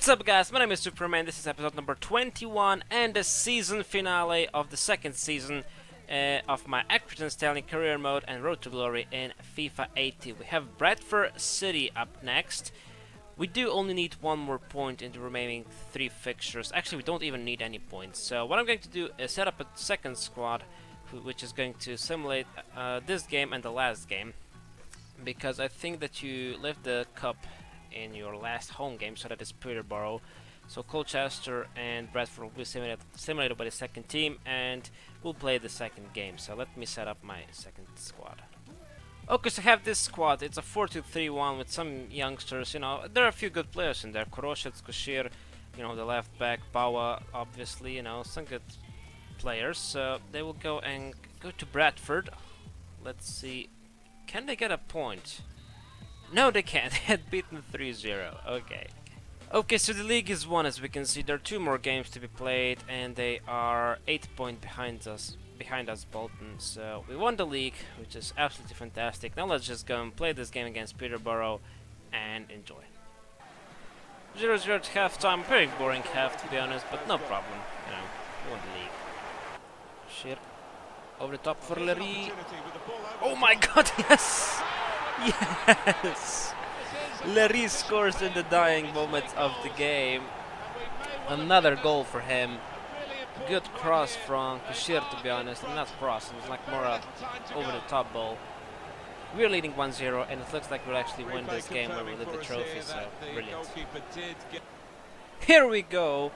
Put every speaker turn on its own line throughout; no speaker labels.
What's up, guys? My name is Superman. This is episode number 21 and the season finale of the second season of my Accrington Stanley career mode and Road to Glory in FIFA 80. We have Bradford City up next. We do only need one more point in the remaining 3 fixtures. Actually, we don't even need any points. So what I'm going to do is set up a second squad, which is going to simulate this game and the last game, because I think that you left the cup in your last home game, so that is Peterborough. So Colchester and Bradford will be simulated by the second team, and we'll play the second game. So let me set up my second squad. Okay, so I have this squad. It's a 4-2-3-1 with some youngsters. You know, there are a few good players in there. Koroshets, Koshir, you know, the left back, Bawa, obviously, you know, some good players. So they will go to Bradford. Let's see, can they get a point? No, they can't. They had beaten 3-0. Okay, so the league is won, as we can see. There are 2 more games to be played, and they are 8 points behind us, Bolton. So we won the league, which is absolutely fantastic. Now let's just go and play this game against Peterborough and enjoy. 0-0 at halftime. Very boring half, to be honest, but no problem. You know, we won the league. Shit. Over the top for Larry. Oh my god, yes! Yes! Larry scores in the dying moments of the game. Another goal for him. Good cross from Koshir, to be honest. Not cross, it was like more a over-the-top ball. We're leading 1-0, and it looks like we'll actually win this game where we lift the trophy, so brilliant. Here we go!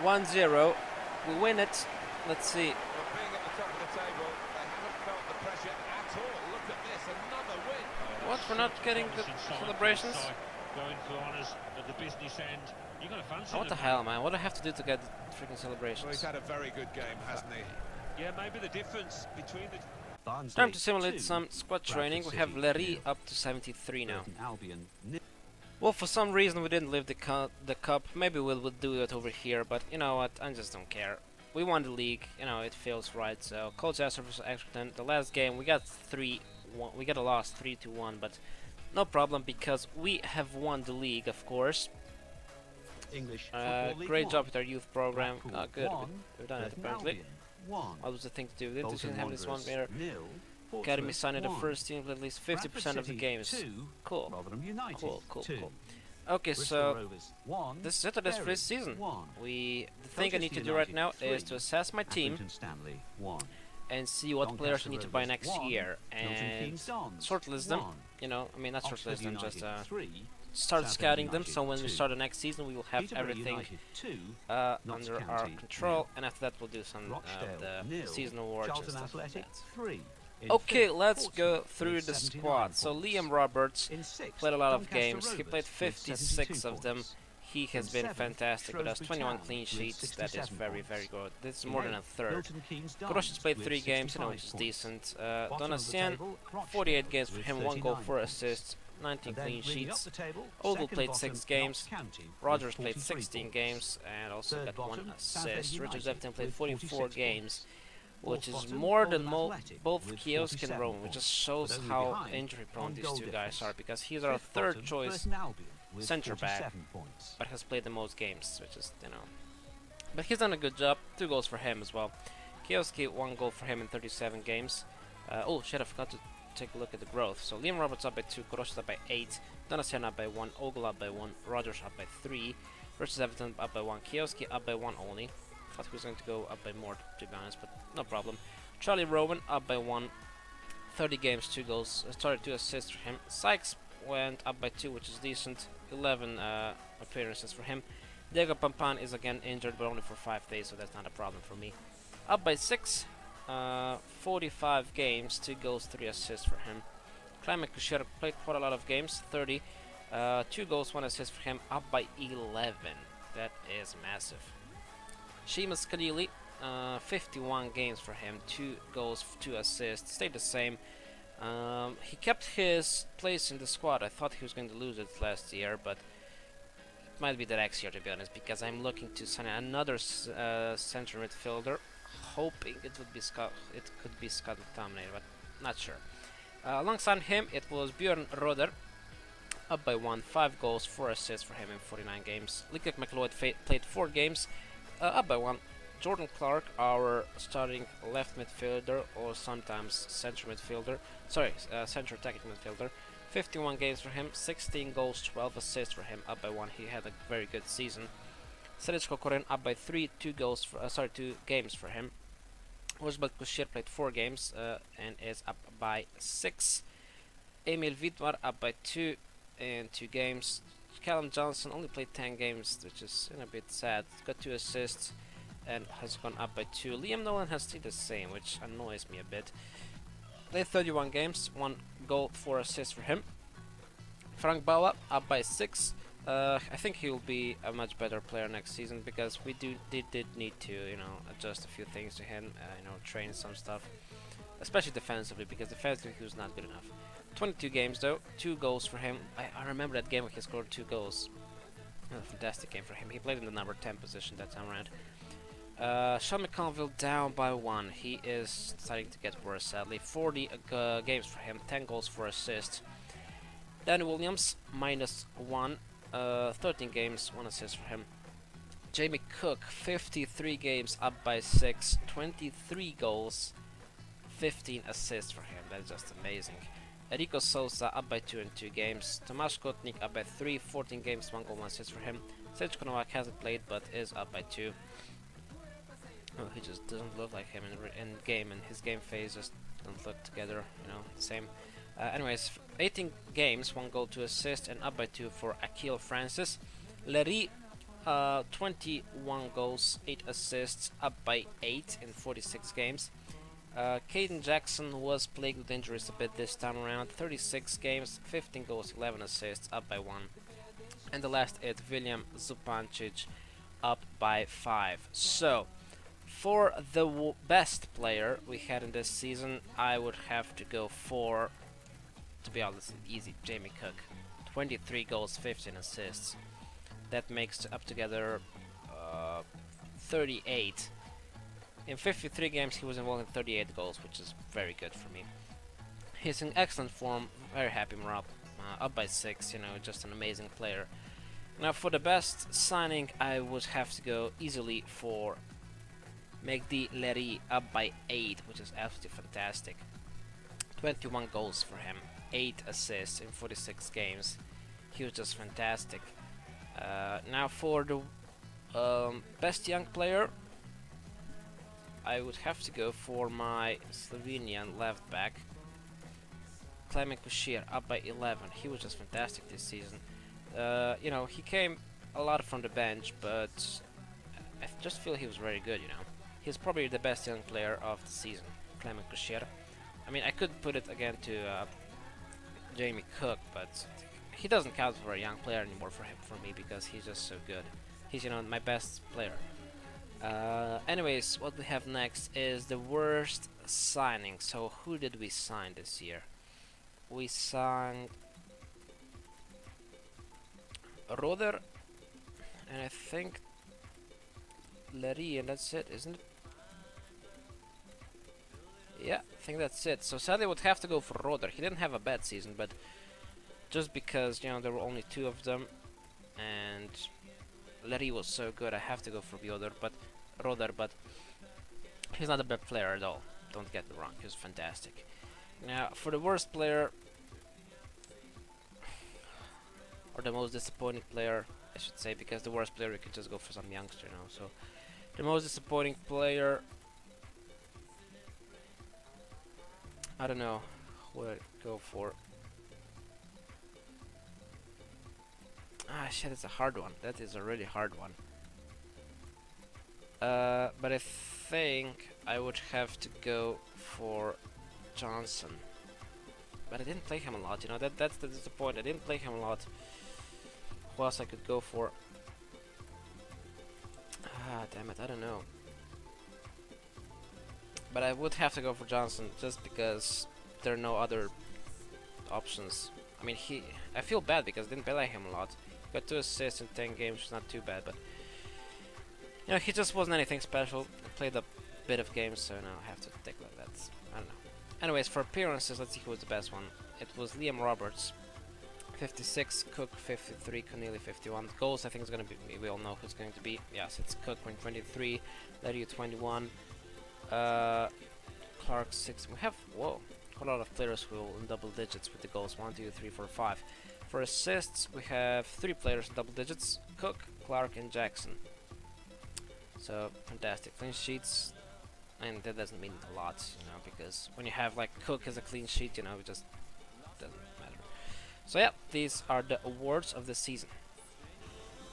1-0. We win it. Let's see. What, for not getting the celebrations? Oh, what the hell, man? What do I have to do to get the freaking celebrations?
Well, he's had a very good game, hasn't he?
Yeah, maybe the difference between the...
Time to simulate some squad training. We have Larry up to 73 now. Well, for some reason we didn't leave the cup. Maybe we'll do it over here, but you know what? I just don't care. We won the league, you know, it feels right. So Colchester vs Accrington. The last game we got a loss 3-1, but no problem because we have won the league, of course. Great job with our youth program. Good, we've done it apparently. What was the thing to do? We didn't have this one here. Academy signed in the first team with at least 50% of the games. Cool. Okay, so this is it for this season. The thing I need to do right now is to assess my team and see what players I need to buy next year and shortlist them. You know, I mean, not shortlist them, just start scouting them. So when we start the next season, we will have everything under our control, and after that, we'll do some of the season awards and stuff like that. Okay, let's go through the squad. So Liam Roberts played a lot of games. He played 56 of them. He has been fantastic with us. 21 clean sheets. That is very, very good. This is more than a third. Koroshets played 3 games, you know, which is decent. Donasian, 48 games for him, 1 goal, 4 assists, 19 clean sheets. Ogle played 6 games. Rogers played 16 games and also got 1 assist. Richard Zepton played 44 games, which is more than both Kiosk and Roman, which just shows how injury prone these 2 guys are, because he's our 3rd choice center back, but has played the most games, which is, you know. But he's done a good job. 2 goals for him as well. Kioski, 1 goal for him in 37 games. Oh shit, I forgot to take a look at the growth. So Liam Roberts up by 2, Koroshets up by 8, Donasian up by 1, Ogle up by 1, Rogers up by 3, versus Everton up by 1, Kioski up by 1 only. Thought he was going to go up by more, to be honest, but no problem. Charlie Rowan up by 1, 30 games, 2 goals, 2 assists for him. Sykes went up by 2, which is decent, 11 appearances for him. Diego Pampan is again injured, but only for 5 days, so that's not a problem for me. Up by 6, 45 games, 2 goals, 3 assists for him. Clement Kushir played quite a lot of games, 30, 2 goals, 1 assist for him, up by 11. That is massive. Seamus Kadili, 51 games for him, 2 goals, 2 assists, stayed the same. He kept his place in the squad. I thought he was going to lose it last year, but it might be the next year, to be honest, because I'm looking to sign another center midfielder, hoping it could be Scott McTominay, but not sure. Alongside him, it was Björn Roder, up by 1, 5 goals, 4 assists for him in 49 games. Liquid McLeod played 4 games, up by 1. Jordan Clark, our starting left midfielder, or sometimes central midfielder, central attacking midfielder, 51 games for him, 16 goals, 12 assists for him, up by 1. He had a very good season. Sedic Kokorin up by 3, 2 games for him. Uzbek Kushir played 4 games and is up by 6. Emil Vidmar up by 2 in 2 games. Callum Johnson only played 10 games, which is a bit sad. Got 2 assists and has gone up by 2. Liam Nolan has stayed the same, which annoys me a bit. Played 31 games, 1 goal, 4 assists for him. Frank Bauer up by 6. I think he will be a much better player next season, because we did need to, adjust a few things to him, train some stuff, especially defensively, because defensively he was not good enough. 22 games though, 2 goals for him. I remember that game where he scored 2 goals. A fantastic game for him. He played in the number 10 position that time around. Sean McConville down by 1. He is starting to get worse, sadly. 40 games for him, 10 goals, 4 assists. Danny Williams minus 1. 13 games, 1 assist for him. Jamie Cook, 53 games, up by 6, 23 goals, 15 assists for him. That's just amazing. Rico Sousa up by 2 in 2 games. Tomasz Kotnik up by 3, 14 games, 1 goal, 1 assist for him. Sejko Novak hasn't played but is up by 2. Oh, he just doesn't look like him in game, and his game phase just don't look together, the same. Anyways, 18 games, 1 goal, 2 assists, and up by 2 for Akil Francis. Larry, 21 goals, 8 assists, up by 8 in 46 games. Caden Jackson was plagued with injuries a bit this time around. 36 games, 15 goals, 11 assists, up by 1. And the last is William Zupancic, up by 5. So, for the best player we had in this season, I would have to go for, to be honest, easy, Jamie Cook. 23 goals, 15 assists. That makes up together 38. In 53 games he was involved in 38 goals, which is very good for me. He's in excellent form, very happy Marab. Up by 6, just an amazing player. Now for the best signing, I would have to go easily for Mehdi Leri, up by 8, which is absolutely fantastic. 21 goals for him, 8 assists in 46 games. He was just fantastic. Now for the best young player, I would have to go for my Slovenian left back, Klemen Kushir, up by 11. He was just fantastic this season. He came a lot from the bench, but I just feel he was very good, He's probably the best young player of the season, Klemen Kushir. I mean, I could put it again to Jamie Cook, but he doesn't count for a young player anymore for me, because he's just so good. He's, my best player. Anyways, what we have next is the worst signing. So who did we sign this year? We signed Roder, and I think Larry, and that's it, isn't it? Yeah, I think that's it. So sadly I would have to go for Roder. He didn't have a bad season, but just because, there were only 2 of them, and Larry was so good, I have to go for Roder, but he's not a bad player at all. Don't get me wrong, he's fantastic. Now, for the worst player, or the most disappointing player, I should say, because the worst player, we could just go for some youngster now. So, the most disappointing player, I don't know what I'd go for. Ah, shit, it's a hard one. That is a really hard one. But I think I would have to go for Johnson. But I didn't play him a lot, that's the disappointment. I didn't play him a lot. Who else I could go for? Ah, damn it, I don't know. But I would have to go for Johnson, just because there are no other options. I mean, I feel bad because I didn't play him a lot. Got 2 assists in 10 games, which is not too bad, but he just wasn't anything special. Played a bit of games, so now I have to take like that. I don't know. Anyways, for appearances, let's see who was the best one. It was Liam Roberts, 56, Cook 53, Cornelia 51. Goals I think is going to be, we all know who's going to be. Yes, it's Cook with 23, Letty 21, Clark 6. We have, whoa, a lot of players who will in double digits with the goals. 1, 2, 3, 4, 5. For assists, we have 3 players in double digits, Cook, Clark and Jackson. So, fantastic. Clean sheets, and that doesn't mean a lot, you know, because when you have like Cook as a clean sheet, you know, it just doesn't matter. So yeah, these are the awards of the season.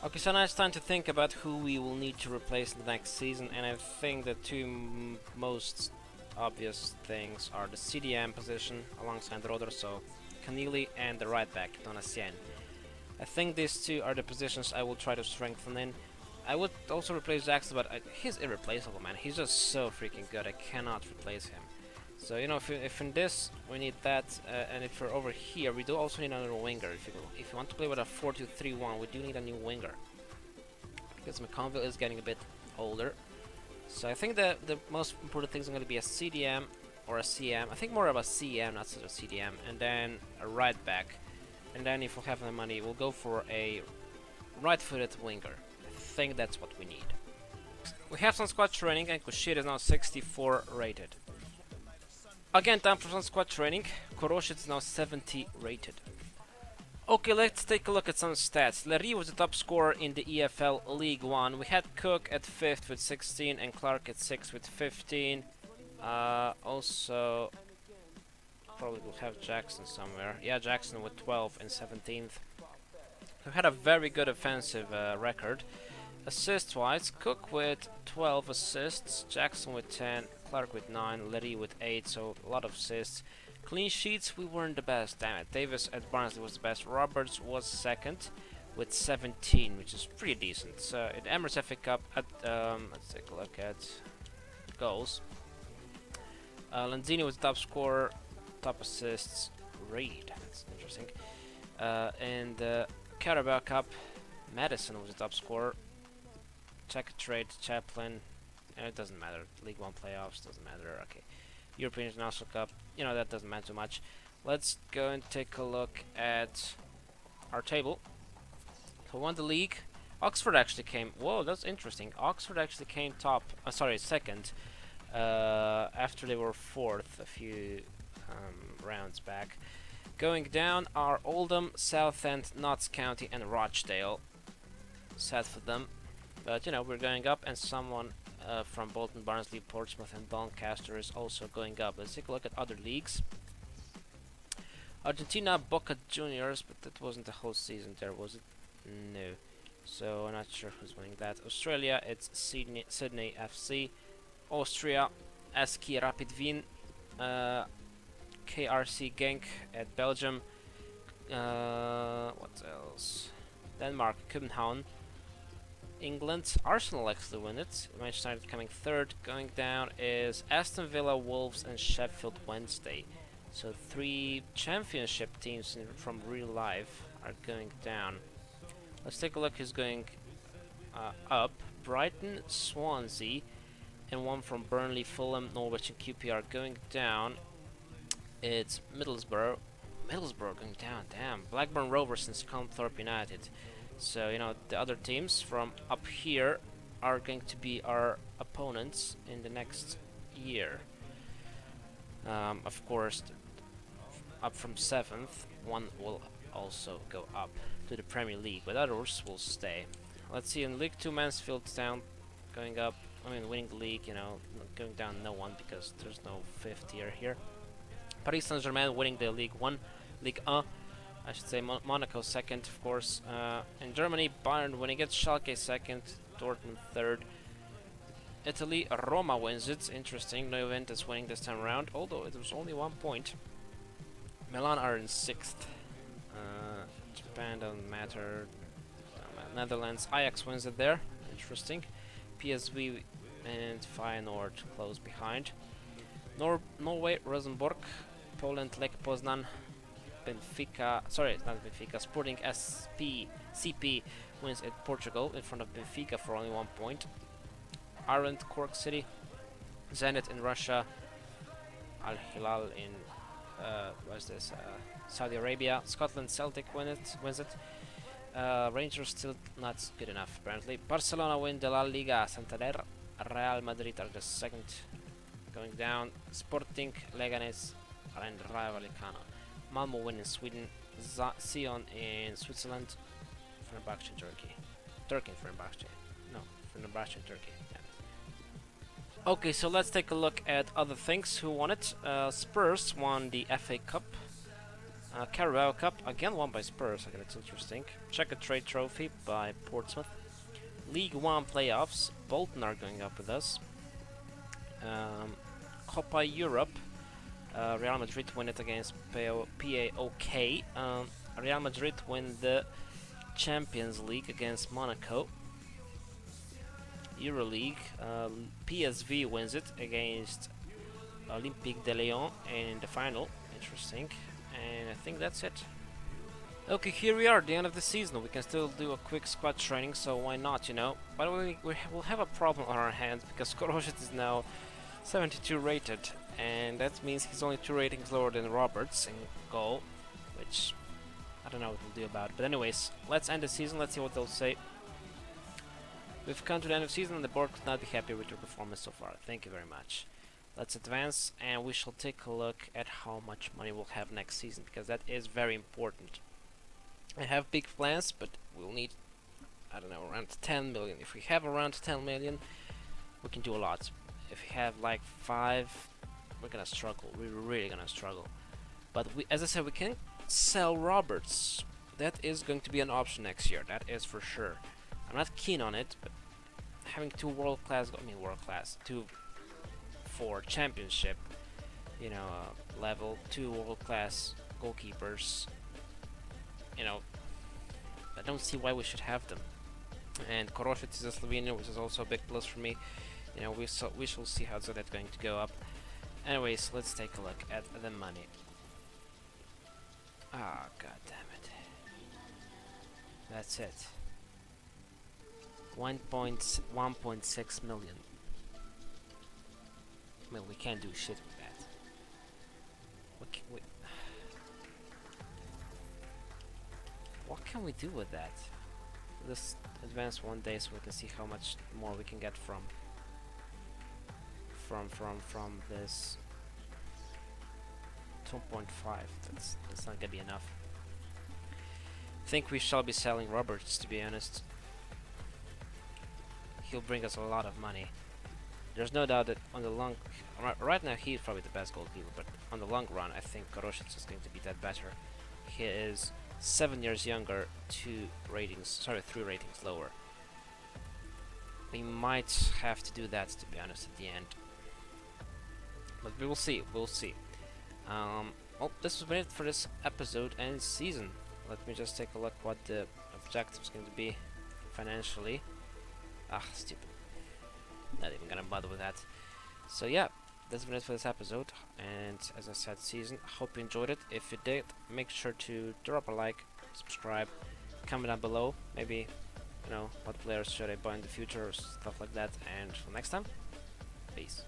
Okay, so now it's time to think about who we will need to replace in the next season, and I think the two most obvious things are the CDM position alongside Roder, so Keneally, and the right back, Donatien. I think these two are the positions I will try to strengthen in. I would also replace Jackson, but he's irreplaceable, man. He's just so freaking good. I cannot replace him. So, you know, if in this we need that, and if we're over here, we do also need another winger. If you want to play with a 4-2-3-1, we do need a new winger. Because McConville is getting a bit older. So I think the most important thing is going to be a CDM or a CM. I think more of a CM, not such a CDM. And then a right back. And then if we have the money, we'll go for a right-footed winger. I think that's what we need. We have some squad training, and Kushir is now 64 rated. Again, time for some squad training. Koroshit is now 70 rated. Okay, let's take a look at some stats. Larry was the top scorer in the EFL League 1. We had Cook at 5th with 16 and Clark at 6th with 15. Also, probably we'll have Jackson somewhere. Yeah, Jackson with 12 and 17th. We had a very good offensive record. Assist-wise, Cook with 12 assists, Jackson with 10, Clark with 9, Letty with 8, so a lot of assists. Clean sheets, we weren't the best, damn it. Davis at Barnsley was the best. Roberts was second with 17, which is pretty decent. So in Emirates FA Cup, let's take a look at goals. Lanzini was top scorer, top assists, Reed, that's interesting. And Carabao Cup, Madison was the top scorer. Check trade, Chaplin, it doesn't matter. League 1 playoffs, doesn't matter. Okay. European International Cup, you know, that doesn't matter too much. Let's go and take a look at our table. So won the league. Oxford actually came, whoa, that's interesting. Oxford actually came second, after they were 4th a few rounds back. Going down are Oldham, Southend, Notts County and Rochdale. Sad for them. But, you know, we're going up, and someone from Bolton, Barnsley, Portsmouth and Doncaster is also going up. Let's take a look at other leagues. Argentina, Boca Juniors, but that wasn't the whole season there, was it? No. So, I'm not sure who's winning that. Australia, it's Sydney FC. Austria, SK Rapid Wien. KRC Genk at Belgium. What else? Denmark, København. England, Arsenal actually win it. Manchester United coming 3rd. Going down is Aston Villa, Wolves and Sheffield Wednesday. So 3 championship teams from real life are going down. Let's take a look who's going up. Brighton, Swansea, and one from Burnley, Fulham, Norwich and QPR. Going down, it's Middlesbrough. Middlesbrough going down, damn. Blackburn Rovers and Scunthorpe United. So, you know, the other teams from up here are going to be our opponents in the next year. Of course, up from 7th, one will also go up to the Premier League, but others will stay. Let's see, in League 2, Mansfield Town going up, winning the league, you know, going down no one because there's no 5th tier here. Paris Saint-Germain winning the League 1, League 1. I should say Monaco 2nd, of course. In Germany, Bayern winning it, Schalke 2nd, Dortmund 3rd. Italy, Roma wins it. Interesting, no event is winning this time around, although it was only 1 point. Milan are in 6th. Japan doesn't matter. Netherlands, Ajax wins it there. Interesting. PSV and Feyenoord close behind. Norway, Rosenborg. Poland, Lech Poznan. Benfica, sorry, it's not Benfica, Sporting CP wins at Portugal in front of Benfica for only 1 point. Arendt, Cork City, Zenit in Russia, Al Hilal in what's this? Saudi Arabia. Scotland Celtic wins it. Rangers still not good enough apparently. Barcelona win the La Liga. Santander. Real Madrid are the second going down. Sporting, Leganes, and Rayo Vallecano. Malmo win in Sweden. Sion in Switzerland. Fenerbahce in Turkey. Turkey in Fenerbahce. No, Fenerbahce in Turkey. Yeah. Okay, so let's take a look at other things. Who won it? Spurs won the FA Cup. Carabao Cup, again won by Spurs. Okay, that's interesting. Checker Trade Trophy by Portsmouth. League One playoffs. Bolton are going up with us. Copa Europe. Real Madrid win it against PAOK. Real Madrid win the Champions League against Monaco. EuroLeague, PSV wins it against Olympique de Lyon in the final. Interesting. And I think that's it. Okay, here we are, the end of the season. We can still do a quick squad training, so why not, you know? By the way, we'll have a problem on our hands because Koroshet is now 72 rated, and that means he's only 2 ratings lower than Roberts in goal, which I don't know what we'll do about it. But anyways, let's end the season. Let's see what they'll say. We've come to the end of the season and the board could not be happy with your performance so far. Thank you very much. Let's advance and we shall take a look at how much money we'll have next season, because that is very important. I have big plans, but we'll need, I don't know, around 10 million. If we have around 10 million, we can do a lot. If we have like 5, we're gonna struggle. We're really gonna struggle. But as I said, we can sell Roberts. That is going to be an option next year. That is for sure. I'm not keen on it, but having 2 world-class, for championship, you know, level 2 world-class goalkeepers, you know, I don't see why we should have them. And Koroshet is a Slovenian, which is also a big plus for me. You know, we shall see how that's going to go up. Anyways, let's take a look at the money. Ah, god damn it. That's it. 1.6 million. I mean, we can't do shit with that. What can we do with that? Let's advance one day so we can see how much more we can get from this 2.5. That's not gonna be enough. I think we shall be selling Roberts, to be honest. He'll bring us a lot of money. There's no doubt that on the long... Right now he's probably the best goalkeeper, but on the long run I think Koroshet is going to be that better. He is 7 years younger, 3 ratings lower. We might have to do that, to be honest, at the end. But we will see, we'll see. Well, this was it for this episode and season. Let me just take a look what the objective is going to be financially. Ah, stupid. Not even gonna bother with that. So yeah, that's been it for this episode. And as I said, season. Hope you enjoyed it. If you did, make sure to drop a like, subscribe, comment down below. Maybe, you know, what players should I buy in the future or stuff like that. And until next time, peace.